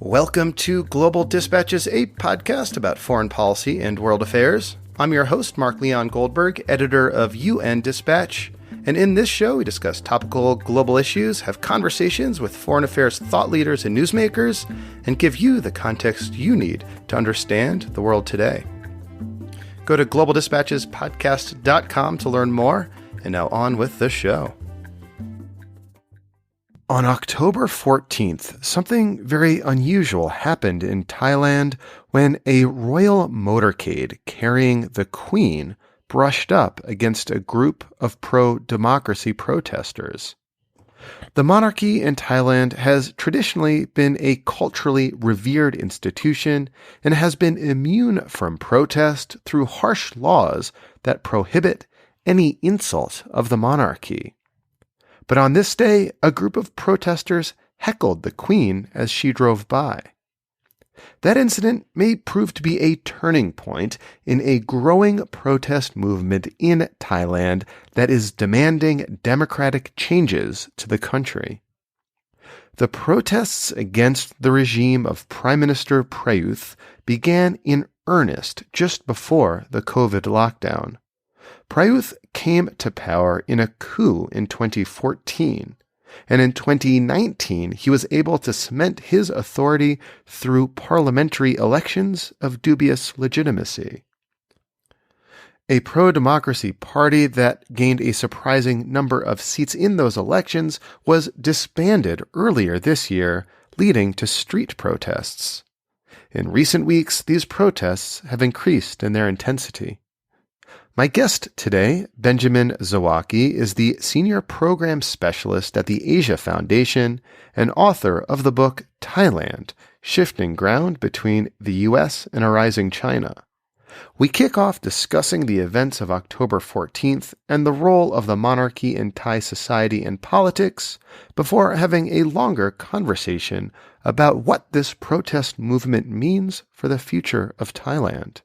Welcome to Global Dispatches, a podcast about foreign policy and world affairs. I'm your host, Mark Leon Goldberg, editor of UN Dispatch. And in this show, we discuss topical global issues, have conversations with foreign affairs thought leaders and newsmakers, and give you the context you need to understand the world today. Go to globaldispatchespodcast.com to learn more. And now on with the show. On October 14th, something very unusual happened in Thailand when a royal motorcade carrying the Queen brushed up against a group of pro-democracy protesters. The monarchy in Thailand has traditionally been a culturally revered institution and has been immune from protest through harsh laws that prohibit any insult of the monarchy. But on this day, a group of protesters heckled the Queen as she drove by. That incident may prove to be a turning point in a growing protest movement in Thailand that is demanding democratic changes to the country. The protests against the regime of Prime Minister Prayuth began in earnest just before the COVID lockdown. Prayuth came to power in a coup in 2014, and in 2019 he was able to cement his authority through parliamentary elections of dubious legitimacy. A pro-democracy party that gained a surprising number of seats in those elections was disbanded earlier this year, leading to street protests. In recent weeks, these protests have increased in their intensity. My guest today, Benjamin Zawacki, is the Senior Program Specialist at the Asia Foundation and author of the book Thailand, Shifting Ground Between the U.S. and a Rising China. We kick off discussing the events of October 14th and the role of the monarchy in Thai society and politics before having a longer conversation about what this protest movement means for the future of Thailand.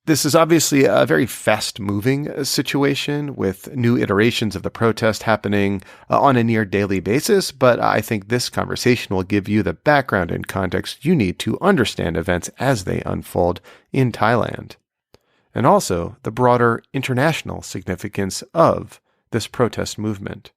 This is obviously a very fast-moving situation with new iterations of the protest happening on a near daily basis, but I think this conversation will give you the background and context you need to understand events as they unfold in Thailand, and also the broader international significance of this protest movement.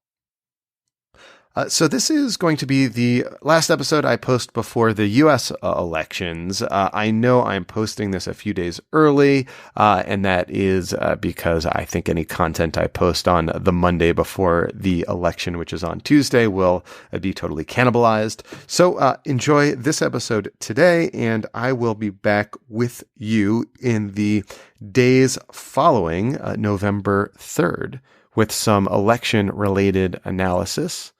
So this is going to be the last episode I post before the U.S. elections. I know I'm posting this a few days early, and that is because I think any content I post on the Monday before the election, which is on Tuesday, will be totally cannibalized. So enjoy this episode today, and I will be back with you in the days following November 3rd with some election-related analysis.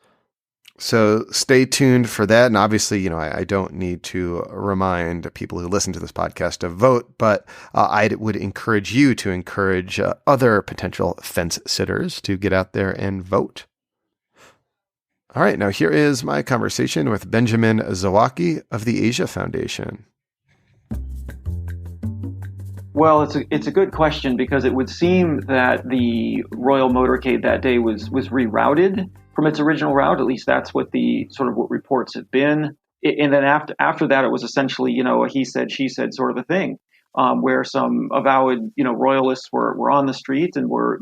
So stay tuned for that. And obviously, I don't need to remind people who listen to this podcast to vote, but I would encourage you to encourage other potential fence sitters to get out there and vote. All right, now here is my conversation with Benjamin Zawacki of the Asia Foundation. Well, it's a good question because it would seem that the royal motorcade that day was rerouted from its original route. At least that's what what reports have been. And then after that, it was essentially, a he said, she said sort of a thing, where some avowed, royalists were on the street and were,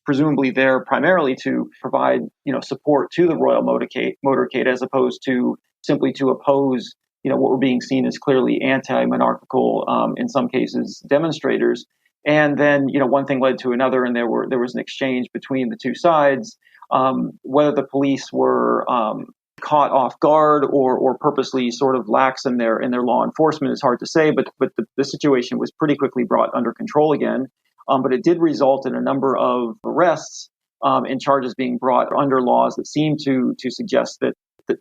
presumably there primarily to provide, support to the royal motorcade as opposed to simply to oppose, what were being seen as clearly anti-monarchical, in some cases, demonstrators. And then, one thing led to another, and there was an exchange between the two sides. Whether the police were caught off guard or purposely sort of lax in their law enforcement is hard to say, but the situation was pretty quickly brought under control again. But it did result in a number of arrests and charges being brought under laws that seem to suggest that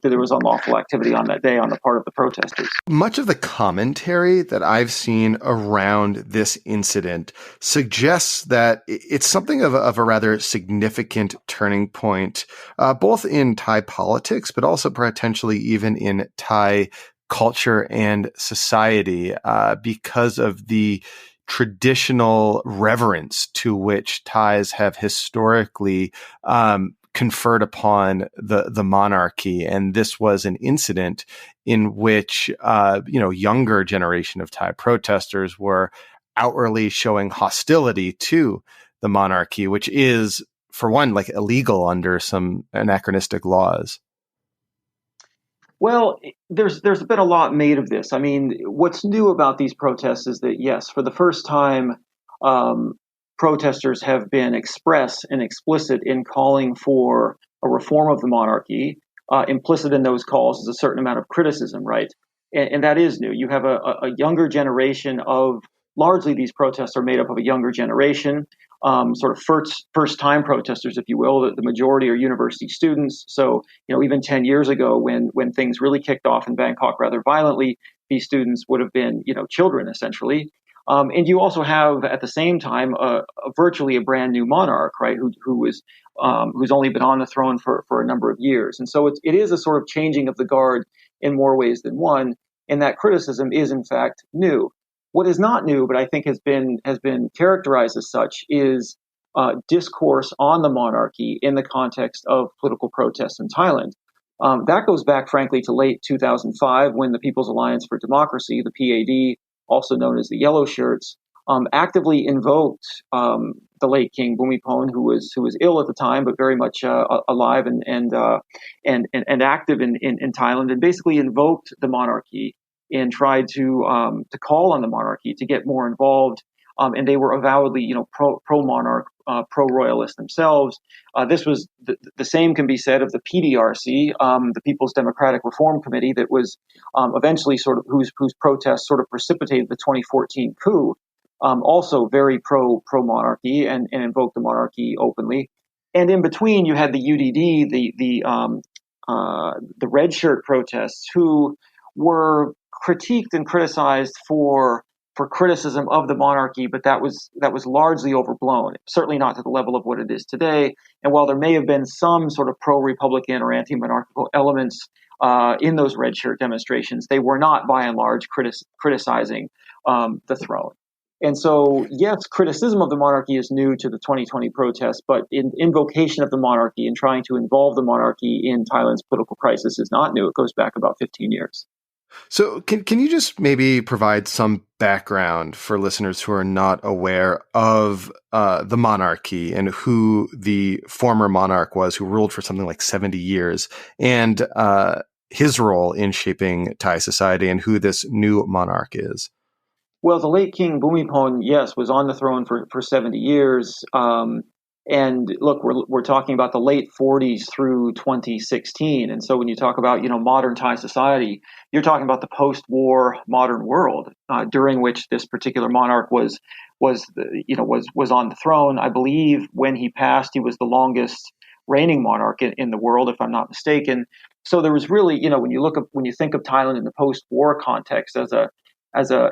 there was unlawful activity on that day on the part of the protesters. Much of the commentary that I've seen around this incident suggests that it's something of a rather significant turning point, both in Thai politics, but also potentially even in Thai culture and society, because of the traditional reverence to which Thais have historically conferred upon the monarchy. And this was an incident in which, younger generation of Thai protesters were outwardly showing hostility to the monarchy, which is, for one, like illegal under some anachronistic laws. Well, there's been a lot made of this. I mean, what's new about these protests is that yes, for the first time, um, protesters have been express and explicit in calling for a reform of the monarchy. Implicit in those calls is a certain amount of criticism, right? And that is new. You have a younger generation of largely these protests are made up of a younger generation, sort of first time protesters, if you will. The majority are university students. So even 10 years ago, when things really kicked off in Bangkok rather violently, these students would have been children essentially. And you also have at the same time virtually a brand new monarch, right? Who's only been on the throne for a number of years, and so it is a sort of changing of the guard in more ways than one. And that criticism is in fact new. What is not new, but I think has been characterized as such, is discourse on the monarchy in the context of political protests in Thailand. That goes back, frankly, to late 2005 when the People's Alliance for Democracy, the PAD, also known as the Yellow Shirts, actively invoked the late King Bhumibol, who was ill at the time, but very much alive and active in Thailand, and basically invoked the monarchy and tried to call on the monarchy to get more involved. And they were avowedly, pro monarch, pro royalist themselves. This was the same can be said of the PDRC, the People's Democratic Reform Committee, that was eventually sort of whose protests sort of precipitated the 2014 coup. Also very pro monarchy and invoked the monarchy openly. And in between, you had the UDD, the red shirt protests, who were critiqued and criticized for criticism of the monarchy, but that was largely overblown, certainly not to the level of what it is today. And while there may have been some sort of pro-Republican or anti-monarchical elements in those red shirt demonstrations, they were not by and large criticizing the throne. And so, yes, criticism of the monarchy is new to the 2020 protests, but invocation of the monarchy and trying to involve the monarchy in Thailand's political crisis is not new. It goes back about 15 years. So can you just maybe provide some background for listeners who are not aware of the monarchy and who the former monarch was, who ruled for something like 70 years, and his role in shaping Thai society, and who this new monarch is? Well, the late King Bhumibol, yes, was on the throne for 70 years. And look, we're talking about the late 40s through 2016. And so when you talk about, modern Thai society, you're talking about the post-war modern world during which this particular monarch was on the throne. I believe when he passed, he was the longest reigning monarch in the world, if I'm not mistaken. So there was really, when you think of Thailand in the post-war context as a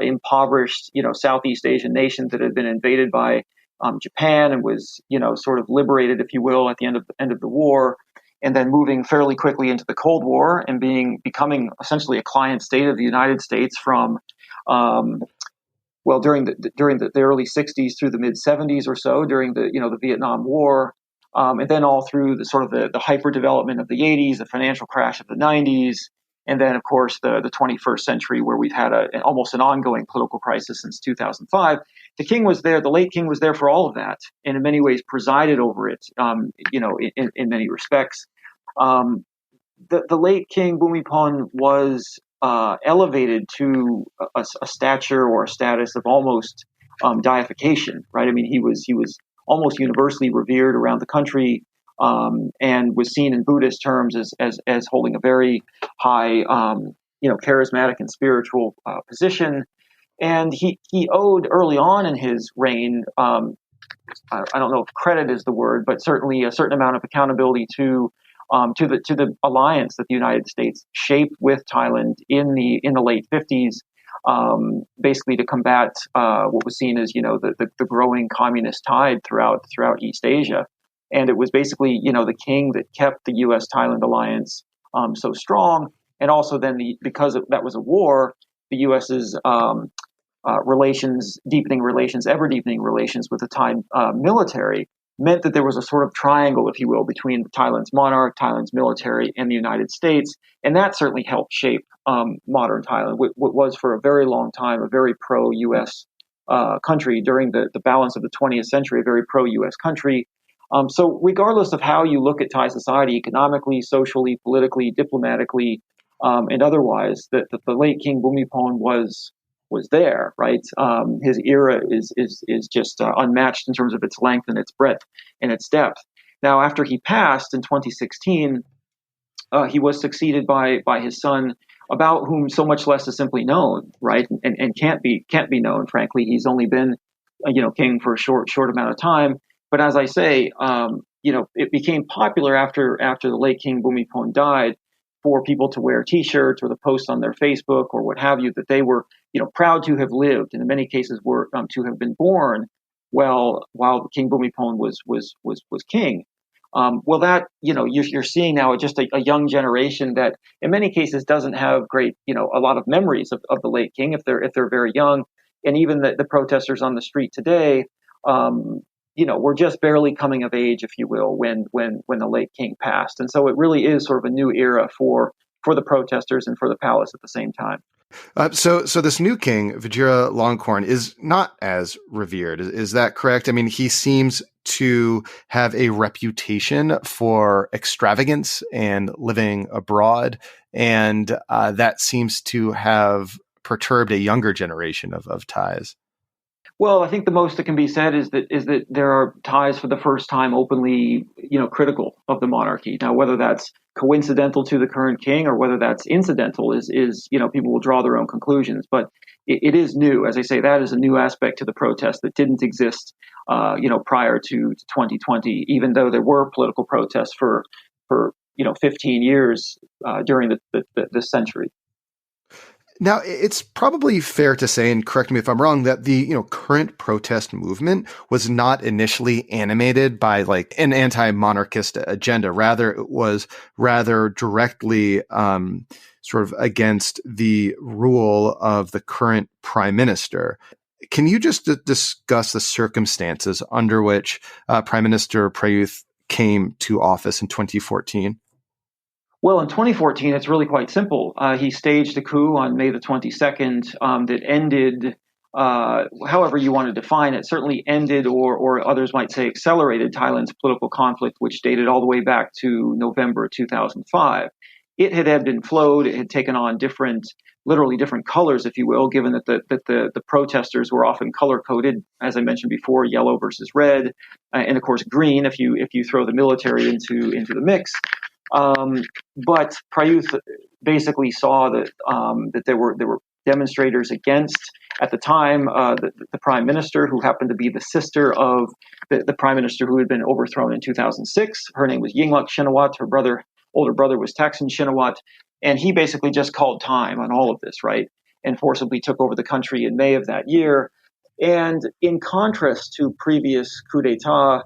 impoverished, Southeast Asian nation that had been invaded by Japan and was, sort of liberated, if you will, at the end of the war, and then moving fairly quickly into the Cold War and becoming essentially a client state of the United States from, during the early 60s through the mid 70s or so, during the Vietnam War, and then all through the hyper development of the 80s, the financial crash of the 90s. And then, of course, the 21st century, where we've had almost an ongoing political crisis since 2005. The king was there. The late king was there for all of that, and in many ways presided over it. In many respects, the late King Bhumibol was elevated to a stature or a status of almost deification. Right? I mean, he was almost universally revered around the country. And was seen in Buddhist terms as holding a very high, charismatic and spiritual position. And he owed early on in his reign, I don't know if credit is the word, but certainly a certain amount of accountability to the alliance that the United States shaped with Thailand in the late 50s, basically to combat what was seen as the growing communist tide throughout East Asia. And it was basically, the king that kept the U.S.-Thailand alliance so strong. And also then because that was a war, the U.S.'s ever deepening relations with the Thai military meant that there was a sort of triangle, if you will, between Thailand's monarch, Thailand's military, and the United States. And that certainly helped shape modern Thailand, what was for a very long time a very pro-U.S. Country during the balance of the 20th century, a very pro-U.S. country. So regardless of how you look at Thai society, economically, socially, politically, diplomatically, and otherwise, the late King Bhumibol was there, right? His era is just unmatched in terms of its length and its breadth and its depth. Now, after he passed in 2016, he was succeeded by his son, about whom so much less is simply known, right? And can't be known. Frankly, he's only been, king for a short amount of time. But as I say, it became popular after the late King Bhumibol died for people to wear T-shirts or to post on their Facebook or what have you that they were, proud to have lived, and in many cases were to have been born while King Bhumibol was king. Well, that you're seeing now just a young generation that in many cases doesn't have great a lot of memories of the late king if they're very young, and even the protesters on the street today. We're just barely coming of age, if you will, when the late king passed, and so it really is sort of a new era for the protesters and for the palace at the same time. So this new king, Vajiralongkorn, is not as revered. Is that correct? I mean, he seems to have a reputation for extravagance and living abroad, and that seems to have perturbed a younger generation of Thais. Well, I think the most that can be said is that there are Thais for the first time openly, critical of the monarchy. Now, whether that's coincidental to the current king or whether that's incidental is people will draw their own conclusions. But it is new, as I say, that is a new aspect to the protest that didn't exist, prior to 2020. Even though there were political protests for 15 years during the century. Now, it's probably fair to say, and correct me if I'm wrong, that the current protest movement was not initially animated by like an anti-monarchist agenda. Rather, it was directly sort of against the rule of the current prime minister. Can you just discuss the circumstances under which Prime Minister Prayuth came to office in 2014? Well, in 2014, it's really quite simple. He staged a coup on May the 22nd that ended, however you want to define it, certainly ended or others might say accelerated Thailand's political conflict, which dated all the way back to November 2005. It had ebbed and flowed. It had taken on literally different colors, if you will, given that the protesters were often color coded, as I mentioned before, yellow versus red, and of course green if you throw the military into the mix. But Prayuth basically saw that there were demonstrators against, at the time, the prime minister, who happened to be the sister of the prime minister who had been overthrown in 2006. Her name was Yingluck Shinawat. Her older brother was Thaksin Shinawat. And he basically just called time on all of this, right? And forcibly took over the country in May of that year. And in contrast to previous coup d'etat,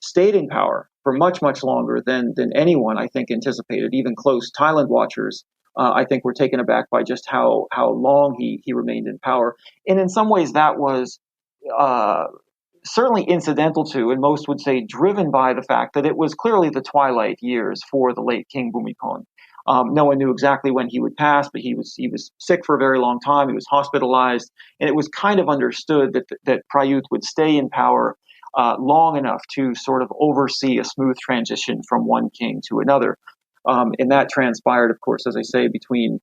stayed in power for much, much longer than anyone, I think, anticipated. Even close Thailand watchers, I think, were taken aback by just how long he remained in power. And in some ways, that was certainly incidental to, and most would say driven by, the fact that it was clearly the twilight years for the late King Bhumibol. No one knew exactly when he would pass, but he was sick for a very long time. He was hospitalized, and it was kind of understood that Prayuth would stay in power long enough to sort of oversee a smooth transition from one king to another. And that transpired, of course, as I say, between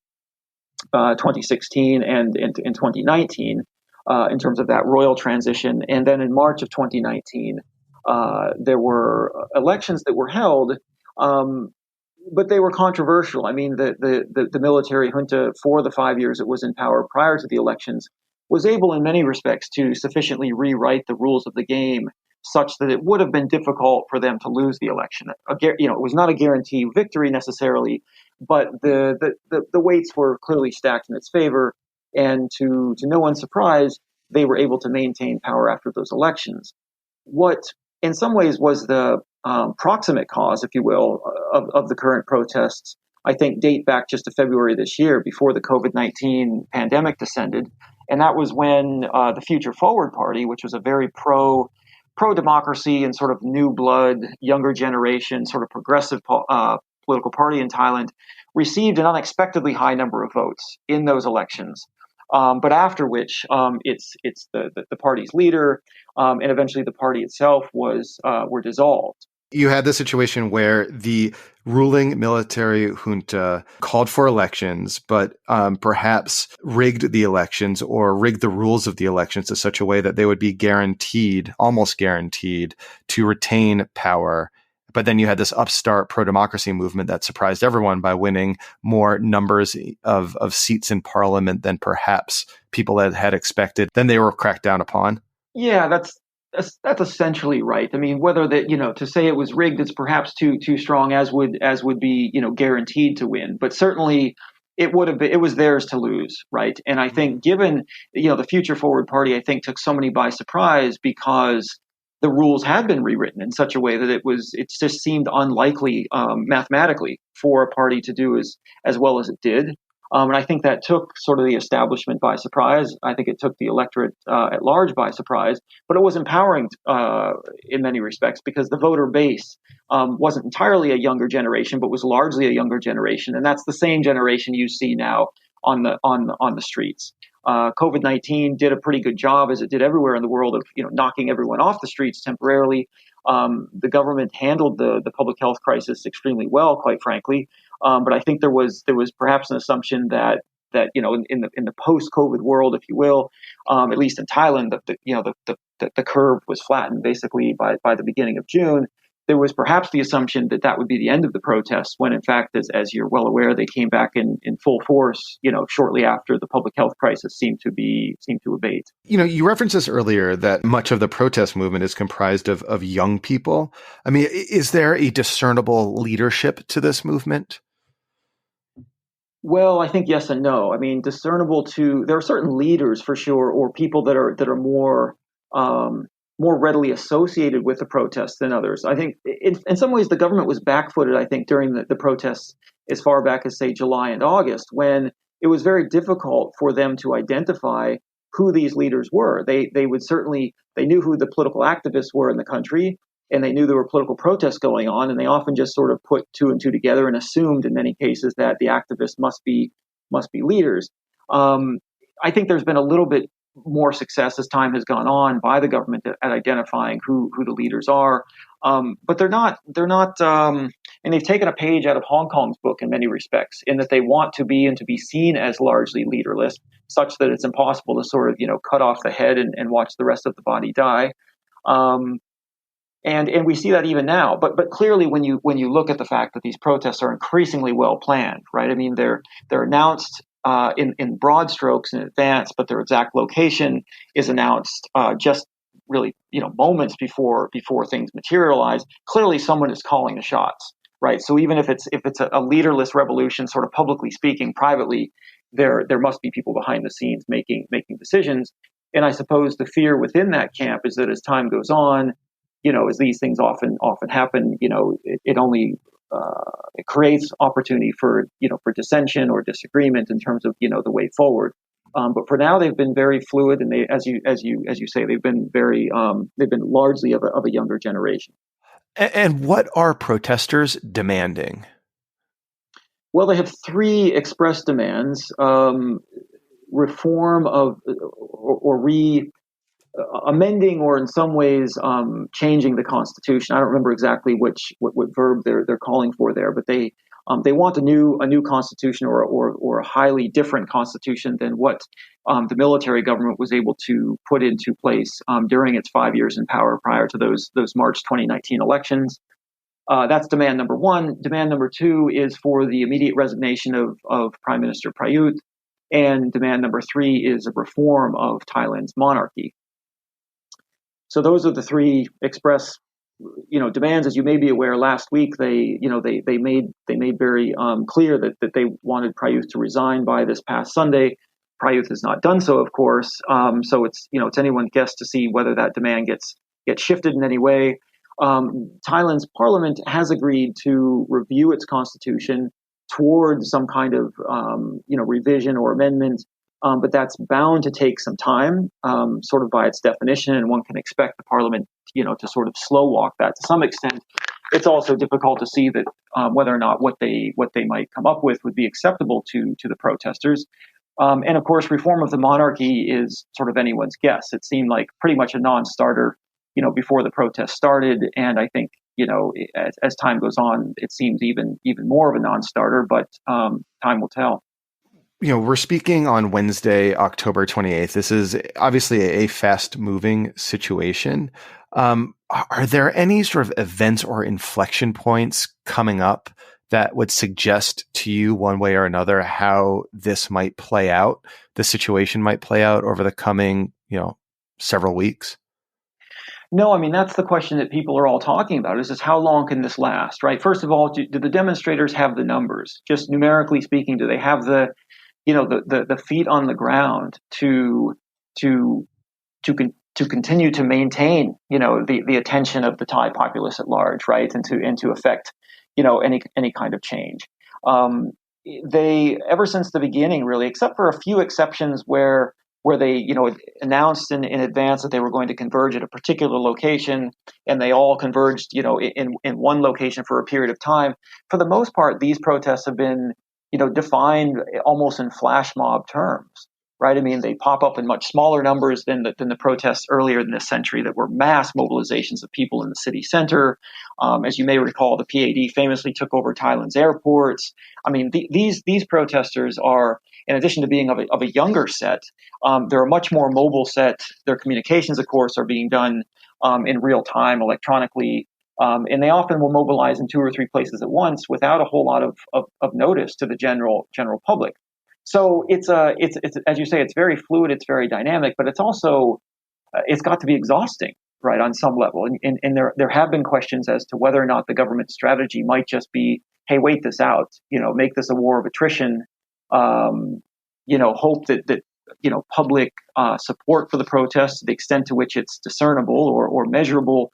2016 and 2019 in terms of that royal transition. And then in March of 2019, there were elections that were held, but they were controversial. I mean, the military junta, for the 5 years it was in power prior to the elections, was able in many respects to sufficiently rewrite the rules of the game such that it would have been difficult for them to lose the election. It was not a guarantee victory necessarily, but the weights were clearly stacked in its favor. And to no one's surprise, they were able to maintain power after those elections. What in some ways was the proximate cause, if you will, of the current protests, I think date back just to February this year, before the COVID-19 pandemic descended. And that was when the Future Forward Party, which was a very pro pro-democracy and sort of new blood, younger generation, sort of progressive political party in Thailand, received an unexpectedly high number of votes in those elections. But after which, it's the party's leader and eventually the party itself were dissolved. You had the situation where the ruling military junta called for elections, but perhaps rigged the elections or rigged the rules of the elections in such a way that they would be guaranteed, almost guaranteed, to retain power. But then you had this upstart pro-democracy movement that surprised everyone by winning more numbers of seats in parliament than perhaps people had expected. Then they were cracked down upon. Yeah, that's essentially right. I mean, whether that, to say it was rigged is perhaps too strong, as would be, guaranteed to win. But certainly it was theirs to lose, right? And I think given, the Future Forward Party, I think took so many by surprise because the rules had been rewritten in such a way that it just seemed unlikely mathematically for a party to do as well as it did. And I think that took sort of the establishment by surprise. I think it took the electorate at large by surprise, but it was empowering in many respects because the voter base wasn't entirely a younger generation, but was largely a younger generation, and that's the same generation you see now on the streets. COVID-19 did a pretty good job, as it did everywhere in the world, of knocking everyone off the streets temporarily. The government handled the public health crisis extremely well, quite frankly. But I think there was perhaps an assumption that in the post-COVID world, if you will, at least in Thailand, the curve was flattened basically by the beginning of June. There was perhaps the assumption that would be the end of the protests, when in fact, as you're well aware, they came back in full force, shortly after the public health crisis seemed to abate. You referenced this earlier, that much of the protest movement is comprised of young people. I mean, is there a discernible leadership to this movement? Well, I think yes and no. I mean, there are certain leaders for sure, or people that are more readily associated with the protests than others. I think in some ways the government was backfooted, I think, during the protests as far back as, say, July and August, when it was very difficult for them to identify who these leaders were. They knew who the political activists were in the country, and they knew there were political protests going on, and they often just sort of put two and two together and assumed in many cases that the activists must be leaders. I think there's been a little bit more success as time has gone on by the government at identifying who the leaders are, but they're not. And they've taken a page out of Hong Kong's book in many respects, in that they want to be and to be seen as largely leaderless, such that it's impossible to sort of cut off the head and watch the rest of the body die. And we see that even now, but clearly when you look at the fact that these protests are increasingly well planned, right? I mean, they're announced in broad strokes in advance, but their exact location is announced just really moments before things materialize. Clearly, someone is calling the shots, right? So even if it's a leaderless revolution, sort of publicly speaking, privately, there must be people behind the scenes making decisions. And I suppose the fear within that camp is that as time goes on, as these things often happen, it only it creates opportunity for dissension or disagreement in terms of the way forward. But for now, they've been very fluid, and they, as you say, they've been largely of a younger generation. And what are protesters demanding? Well, they have three express demands: reform of or amending, or in some ways changing the Constitution. I don't remember exactly what verb they're calling for there, but they want a new Constitution or a highly different Constitution than what the military government was able to put into place during its 5 years in power prior to those March 2019 elections. That's demand number one. Demand number two is for the immediate resignation of Prime Minister Prayut, and demand number three is a reform of Thailand's monarchy. So those are the three express, demands. As you may be aware, last week they made very clear that they wanted Prayut to resign by this past Sunday. Prayut has not done so, of course. So it's anyone's guess to see whether that demand gets shifted in any way. Thailand's parliament has agreed to review its constitution toward some kind of revision or amendment but that's bound to take some time, sort of by its definition, and one can expect the parliament, to sort of slow walk that to some extent. It's also difficult to see that whether or not what they might come up with would be acceptable to the protesters. And of course, reform of the monarchy is sort of anyone's guess. It seemed like pretty much a non-starter, before the protest started, and I think as time goes on, it seems even more of a non-starter. But time will tell. We're speaking on Wednesday, October 28th. This is obviously a fast-moving situation. Are there any sort of events or inflection points coming up that would suggest to you one way or another how this might play out, the situation might play out over the coming, several weeks? No, I mean, that's the question that people are all talking about is how long can this last, right? First of all, do the demonstrators have the numbers? Just numerically speaking, do they have the feet on the ground to continue to maintain, the attention of the Thai populace at large, right? And to affect, any kind of change. They, ever since the beginning, really, except for a few exceptions where they, announced in advance that they were going to converge at a particular location, and they all converged, in one location for a period of time. For the most part, these protests have been, defined almost in flash mob terms, right? I mean, they pop up in much smaller numbers than the protests earlier in this century that were mass mobilizations of people in the city center. As you may recall, the PAD famously took over Thailand's airports. I mean, these protesters are, in addition to being of a younger set, they're a much more mobile set. Their communications, of course, are being done in real time, electronically. And they often will mobilize in 2 or 3 places at once without a whole lot of notice to the general public. So it's as you say, it's very fluid, it's very dynamic, but it's also it's got to be exhausting, right, on some level. And there have been questions as to whether or not the government strategy might just be, hey, wait this out, make this a war of attrition, hope that public support for the protests, to the extent to which it's discernible or measurable,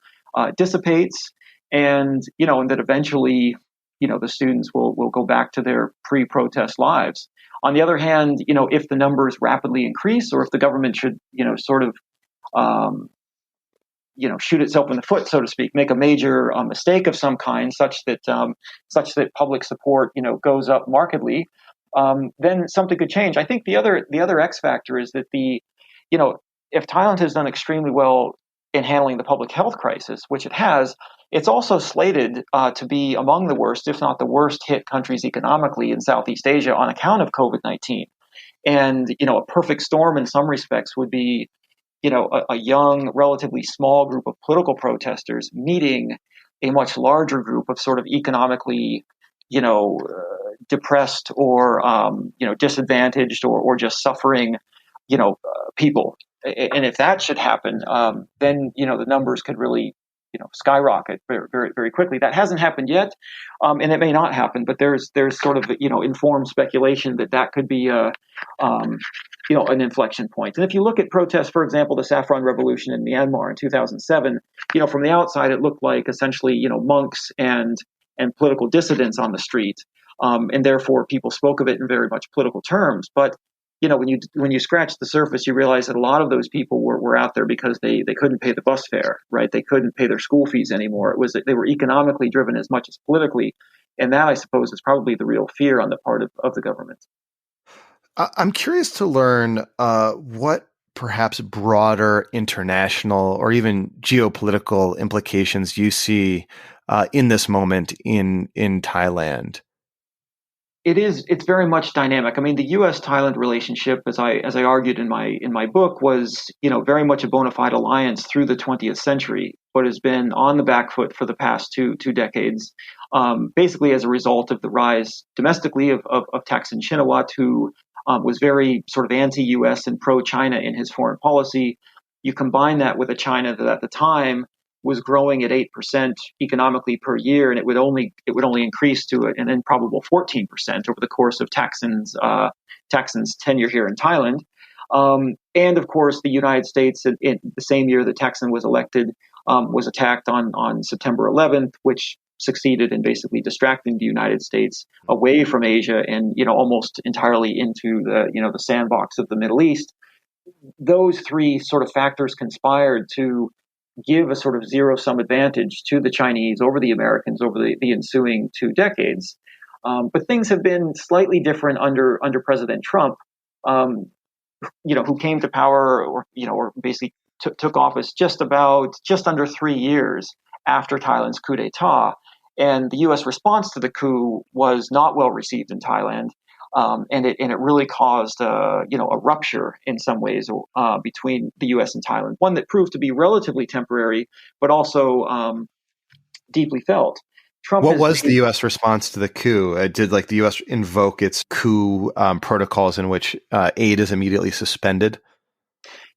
dissipates, and that eventually the students will go back to their pre-protest lives. On the other hand, if the numbers rapidly increase, or if the government should sort of shoot itself in the foot, so to speak, make a major mistake of some kind, such that public support goes up markedly, then something could change. I think the other X factor is that if Thailand has done extremely well in handling the public health crisis, which it has, it's also slated to be among the worst, if not the worst hit countries economically in Southeast Asia on account of COVID-19. And, a perfect storm in some respects would be, a young, relatively small group of political protesters meeting a much larger group of sort of economically, depressed or, disadvantaged or just suffering, people. And if that should happen, then, the numbers could really, skyrocket very, very, very quickly. That hasn't happened yet, and it may not happen. But there's sort of informed speculation that could be an inflection point. And if you look at protests, for example, the Saffron Revolution in Myanmar in 2007, from the outside it looked like essentially monks and political dissidents on the street, and therefore people spoke of it in very much political terms. But when you scratch the surface, you realize that a lot of those people were out there because they couldn't pay the bus fare, right? They couldn't pay their school fees anymore. It was that they were economically driven as much as politically. And that, I suppose, is probably the real fear on the part of the government. I'm curious to learn what perhaps broader international or even geopolitical implications you see in this moment in Thailand. It's very much dynamic. I mean, the U.S.-Thailand relationship, as I argued in my book, was very much a bona fide alliance through the 20th century, but has been on the back foot for the past two decades, basically as a result of the rise domestically of Thaksin Shinawatra, who was very sort of anti-U.S. and pro-China in his foreign policy. You combine that with a China that at the time was growing at 8% economically per year, and it would only increase to an improbable 14% over the course of Thaksin's tenure here in Thailand. And of course, the United States, in the same year that Thaksin was elected, was attacked on September 11th, which succeeded in basically distracting the United States away from Asia and, almost entirely into the sandbox of the Middle East. Those three sort of factors conspired to give a sort of zero-sum advantage to the Chinese over the Americans over the ensuing 2 decades. But things have been slightly different under President Trump, who came to power or basically took office just under 3 years after Thailand's coup d'etat. And the U.S. response to the coup was not well received in Thailand. And it really caused a rupture in some ways between the U.S. and Thailand, one that proved to be relatively temporary, but also deeply felt. What was the U.S. response to the coup? Did the U.S. invoke its coup protocols in which aid is immediately suspended?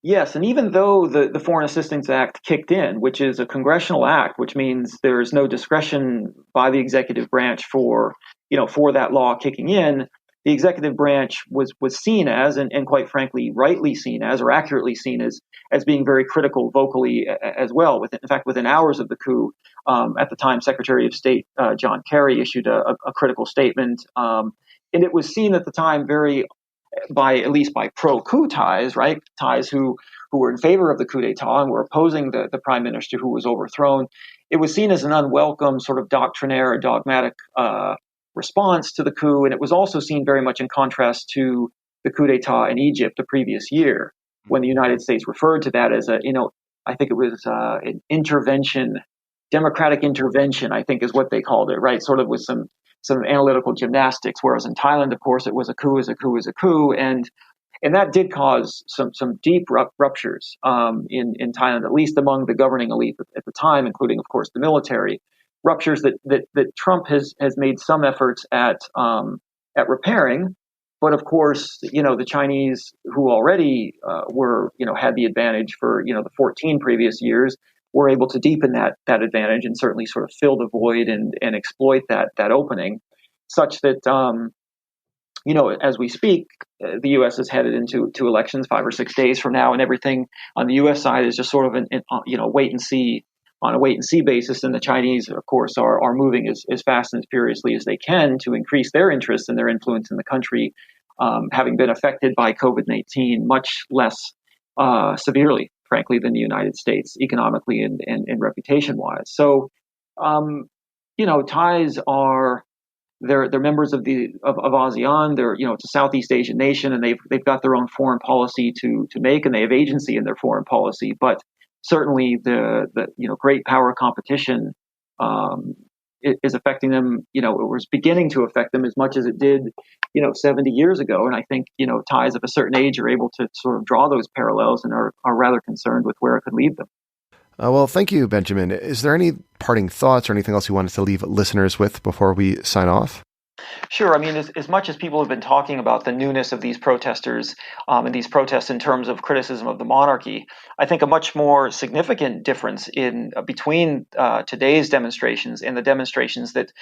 Yes, and even though the Foreign Assistance Act kicked in, which is a congressional act, which means there is no discretion by the executive branch for that law kicking in, the executive branch was seen as, and quite frankly, rightly seen as, or accurately seen as being very critical vocally as well. In fact, within hours of the coup, at the time, Secretary of State John Kerry issued a critical statement, and it was seen at the time at least by pro-coup Thais, right? Thais who were in favor of the coup d'etat and were opposing the prime minister who was overthrown. It was seen as an unwelcome sort of doctrinaire or dogmatic response to the coup, and it was also seen very much in contrast to the coup d'etat in Egypt the previous year, when the United States referred to that as I think it was an intervention, democratic intervention, I think is what they called it, right? Sort of with some analytical gymnastics, whereas in Thailand, of course, it was a coup is a coup is a coup, and that did cause some deep ruptures in Thailand, at least among the governing elite at the time, including, of course, the military. Ruptures that Trump has made some efforts at repairing, but of course, the Chinese, who already had the advantage for the 14 previous years, were able to deepen that advantage and certainly sort of fill the void and exploit that opening, such that as we speak, the U.S. is headed into elections 5 or 6 days from now, and everything on the U.S. side is just sort of wait and see. On a wait-and-see basis, and the Chinese, of course, are moving as fast and as furiously as they can to increase their interest and their influence in the country, having been affected by COVID-19 much less severely, frankly, than the United States, economically and reputation-wise. So, Thais are they're members of ASEAN. They're it's a Southeast Asian nation, and they've got their own foreign policy to make, and they have agency in their foreign policy, but certainly the great power competition is affecting them. It was beginning to affect them as much as it did 70 years ago. And I think Thais of a certain age are able to sort of draw those parallels and are rather concerned with where it could lead them. Well, thank you, Benjamin. Is there any parting thoughts or anything else you wanted to leave listeners with before we sign off? Sure. I mean, as much as people have been talking about the newness of these protesters and these protests in terms of criticism of the monarchy, I think a much more significant difference between today's demonstrations and the demonstrations that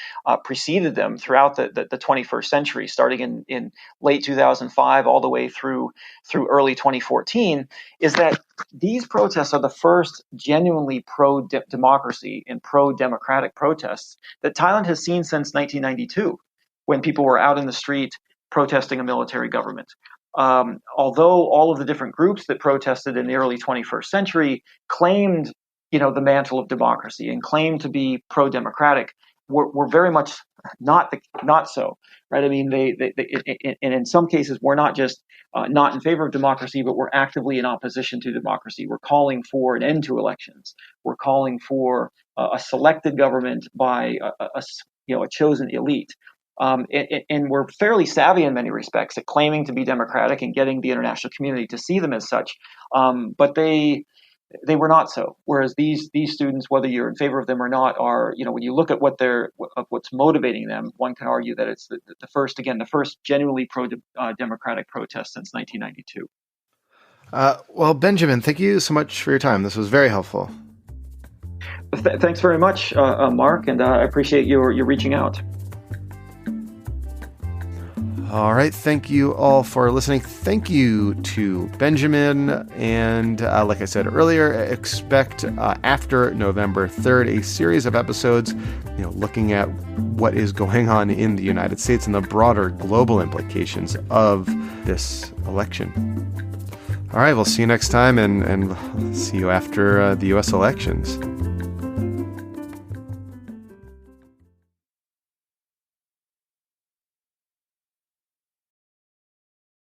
preceded them throughout the 21st century, starting in late 2005 all the way through early 2014, is that these protests are the first genuinely pro-democracy and pro-democratic protests that Thailand has seen since 1992. When people were out in the street protesting a military government. Although all of the different groups that protested in the early 21st century claimed, the mantle of democracy and claimed to be pro-democratic, were very much not so, right? I mean, they and in some cases were not just not in favor of democracy, but were actively in opposition to democracy. We're calling for an end to elections. We're calling for a selected government by a chosen elite. And we're fairly savvy in many respects at claiming to be democratic and getting the international community to see them as such. But they were not so. Whereas these students, whether you're in favor of them or not, are, when you look at what's motivating them, one can argue that it's the first genuinely pro-democratic protest since 1992. Well, Benjamin, thank you so much for your time. This was very helpful. Thanks very much, Mark, and I appreciate your reaching out. All right. Thank you all for listening. Thank you to Benjamin. And like I said earlier, expect after November 3rd, a series of episodes, looking at what is going on in the United States and the broader global implications of this election. All right. We'll see you next time and see you after the U.S. elections.